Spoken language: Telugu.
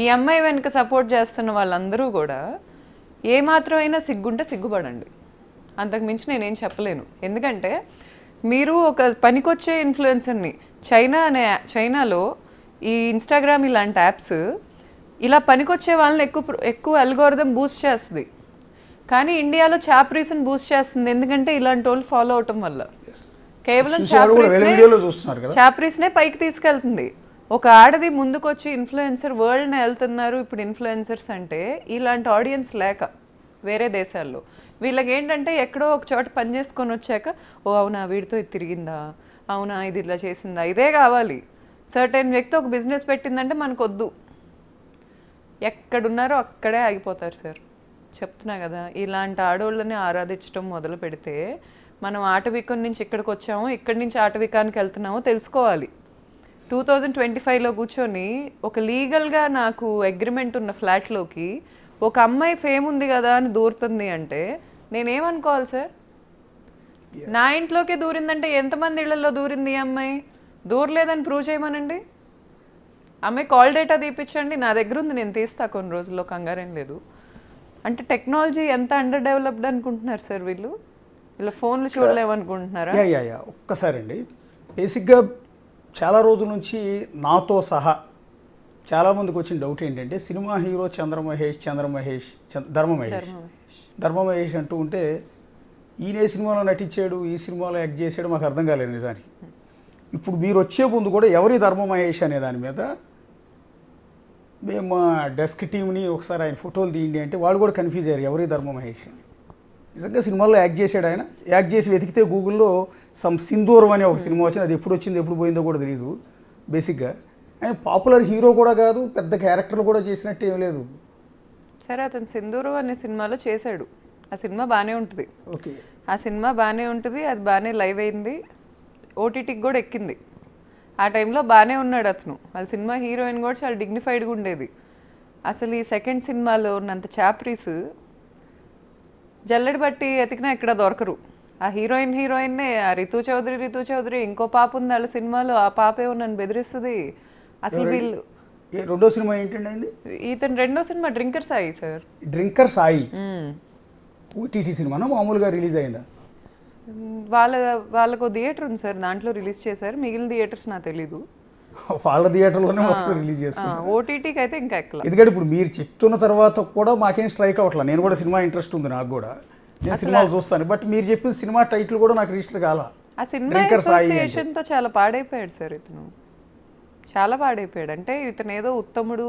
ఈ అమ్మాయి వెనక సపోర్ట్ చేస్తున్న వాళ్ళందరూ కూడా ఏ మాత్రమైనా సిగ్గుంటే సిగ్గుపడండి. అంతకు మించి నేనేం చెప్పలేను. ఎందుకంటే మీరు ఒక పనికొచ్చే ఇన్ఫ్లుయెన్సర్ని చైనాలో ఈ ఇన్స్టాగ్రామ్ ఇలాంటి యాప్స్ ఇలా పనికొచ్చే వాళ్ళని ఎక్కువ అల్గోరిథం బూస్ట్ చేస్తుంది. కానీ ఇండియాలో చాప్రీస్ని బూస్ట్ చేస్తుంది. ఎందుకంటే ఇలాంటి వాళ్ళు ఫాలో అవటం వల్ల కేవలం చాప్రీస్నే పైకి తీసుకెళ్తుంది. ఒక ఆడది ముందుకొచ్చి ఇన్ఫ్లుయెన్సర్ వరల్డ్ని వెళ్తున్నారు ఇప్పుడు ఇన్ఫ్లుయెన్సర్స్ అంటే ఇలాంటి ఆడియన్స్ లేక వేరే దేశాల్లో వీళ్ళకి ఏంటంటే ఎక్కడో ఒక చోట పని చేసుకొని వచ్చాక ఓ అవునా వీడితో ఇది తిరిగిందా, అవునా ఇది ఇలా చేసిందా, ఇదే కావాలి. సర్టెన్ వ్యక్తి ఒక బిజినెస్ పెట్టిందంటే మనకు వద్దు, ఎక్కడున్నారో అక్కడే ఆగిపోతారు సార్. చెప్తున్నా కదా, ఇలాంటి ఆడవాళ్ళని ఆరాధించడం మొదలు పెడితే మనం ఆటవికం నుంచి ఇక్కడికి వచ్చామో ఇక్కడి నుంచి ఆటవికానికి వెళ్తున్నామో తెలుసుకోవాలి. 2025లో కూర్చొని ఒక లీగల్గా నాకు అగ్రిమెంట్ ఉన్న ఫ్లాట్లోకి ఒక అమ్మాయి ఫేమ్ ఉంది కదా అని దూరుతుంది అంటే నేనేమనుకోవాలి సార్? నా ఇంట్లోకే దూరిందంటే ఎంతమంది ఇళ్లలో దూరింది ఈ అమ్మాయి? దూరలేదని ప్రూవ్ చేయమనండి. అమ్మాయి కాల్ డేటా తీపించండి, నా దగ్గర ఉంది, నేను తీస్తా కొన్ని రోజుల్లో, కంగారేం లేదు. అంటే టెక్నాలజీ ఎంత అండర్ డెవలప్డ్ అనుకుంటున్నారు సార్ వీళ్ళు? వీళ్ళ ఫోన్లు చూడలేమనుకుంటున్నారా? ఒక్కసారి అండి, బేసిక్గా చాలా రోజుల నుంచి నాతో సహా చాలామందికి వచ్చిన డౌట్ ఏంటంటే సినిమా హీరో ధర్మ మహేష్ అంటూ ఉంటే ఈయన సినిమాలో నటించాడు, ఈ సినిమాలో యాక్ట్ చేసాడు, మాకు అర్థం కాలేదు నిజానికి. ఇప్పుడు మీరు వచ్చే ముందు కూడా ఎవరి ధర్మ మహేష్ అనే దాని మీద మేము మా డెస్క్ టీంని ఒకసారి ఆయన ఫోటోలు తీయండి అంటే వాళ్ళు కూడా కన్ఫ్యూజ్ అయ్యారు ఎవరి ధర్మ మహేష్ అని. నిజంగా సినిమాల్లో యాక్ట్ చేశాడు ఆయన. యాక్ట్ చేసి వెతికితే గూగుల్లో సింధూరం అనే ఒక సినిమా వచ్చింది, అది ఎప్పుడు వచ్చిందో ఎప్పుడు పోయిందో కూడా తెలియదు. బేసిక్గా ఆయన పాపులర్ హీరో కూడా కాదు, పెద్ద క్యారెక్టర్లు కూడా చేసినట్టు ఏం లేదు. సరే, అతను సింధూరం అనే సినిమాలో చేశాడు, ఆ సినిమా బాగానే ఉంటుంది. ఓకే, ఆ సినిమా బాగానే ఉంటుంది, అది బాగానే లైవ్ అయింది, ఓటీటీకి కూడా ఎక్కింది. ఆ టైంలో బాగానే ఉన్నాడు అతను. వాళ్ళ సినిమా హీరోయిన్ కూడా చాలా డిగ్నిఫైడ్గా ఉండేది. అసలు ఈ సెకండ్ సినిమాలో ఉన్నంత చాప్రీస్ జల్లెడ బట్టి ఎతికినా ఎక్కడ దొరకరు. ఆ హీరోయిన్నే ఆ రితు చౌదరి ఇంకో పాప ఉంది వాళ్ళ సినిమాలో, ఆ పాపేమో నన్ను బెదిరిస్తుంది. అసలు వీళ్ళు రెండో సినిమా ఏంటండి? ఇతను రెండో cinema drinker Sai sir. Drinker Sai OTT సినిమానా మామూలుగా రిలీజ్ అయిందా? వాళ్ళకు థియేటర్ ఉంది సార్, దాంట్లో రిలీజ్ చేశారు. మిగిలిన థియేటర్స్ నాకు తెలీదు. వాళ్ళ థియేటర్లోనే మొత్తం రిలీజ్ చేస్తారు. ఓటీటీకి అయితే ఇంకా ఎక్కల. ఎందుకంటే ఇప్పుడు మీరు చెప్తున్న తర్వాత కూడా మాకేం స్ట్రైక్ అవ్వట్లేదు. నేను కూడా సినిమా ఇంట్రెస్ట్ ఉంది, నాకు కూడా నేను సినిమాలు చూస్తాను. బట్ మీరు చెప్పిన సినిమా టైటిల్ కూడా నాకు రిజిస్టర్ కాల. ఆ సినిమా అసోసియేషన్తో చాలా పాడైపోయాడు సార్ ఇతను, చాలా పాడైపోయాడు. అంటే ఇతను ఏదో ఉత్తముడు